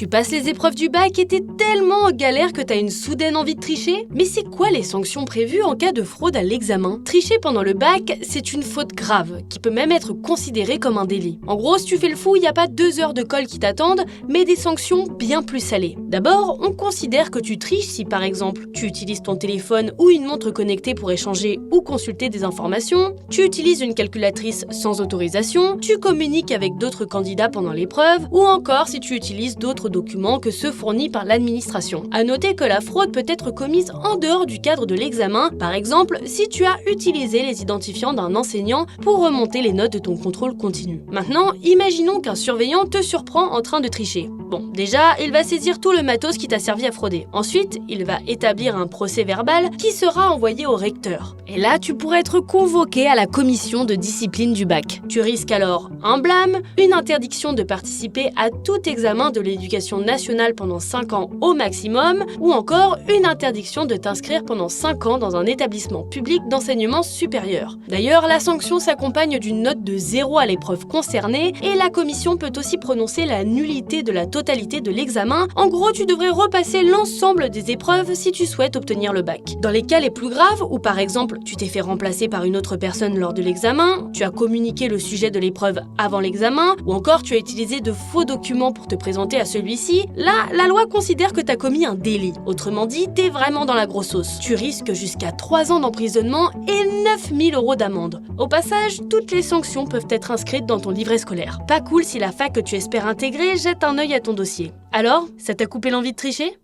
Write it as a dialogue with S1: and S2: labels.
S1: Tu passes les épreuves du bac et t'es tellement en galère que t'as une soudaine envie de tricher? Mais c'est quoi les sanctions prévues en cas de fraude à l'examen? Tricher pendant le bac, c'est une faute grave, qui peut même être considérée comme un délit. En gros, si tu fais le fou, il n'y a pas 2 heures de colle qui t'attendent, mais des sanctions bien plus salées. D'abord, on considère que tu triches si par exemple, tu utilises ton téléphone ou une montre connectée pour échanger ou consulter des informations, tu utilises une calculatrice sans autorisation, tu communiques avec d'autres candidats pendant l'épreuve, ou encore si tu utilises d'autres documents que ceux fournis par l'administration. À noter que la fraude peut être commise en dehors du cadre de l'examen, par exemple si tu as utilisé les identifiants d'un enseignant pour remonter les notes de ton contrôle continu. Maintenant, imaginons qu'un surveillant te surprend en train de tricher. Bon, déjà, il va saisir tout le matos qui t'a servi à frauder. Ensuite, il va établir un procès-verbal qui sera envoyé au recteur. Et là, tu pourrais être convoqué à la commission de discipline du bac. Tu risques alors un blâme, une interdiction de participer à tout examen de l'éducation nationale pendant 5 ans au maximum, ou encore une interdiction de t'inscrire pendant 5 ans dans un établissement public d'enseignement supérieur. D'ailleurs, la sanction s'accompagne d'une note de 0 à l'épreuve concernée, et la commission peut aussi prononcer la nullité de la totalité de l'examen. En gros, tu devrais repasser l'ensemble des épreuves si tu souhaites obtenir le bac. Dans les cas les plus graves, où par exemple, tu t'es fait remplacer par une autre personne lors de l'examen, tu as communiqué le sujet de l'épreuve avant l'examen, ou encore tu as utilisé de faux documents pour te présenter à celui-ci, là, la loi considère que tu as commis un délit. Autrement dit, t'es vraiment dans la grosse sauce. Tu risques jusqu'à 3 ans d'emprisonnement et 9 000 € d'amende. Au passage, toutes les sanctions peuvent être inscrites dans ton livret scolaire. Pas cool si la fac que tu espères intégrer jette un œil à ton dossier. Alors, ça t'a coupé l'envie de tricher ?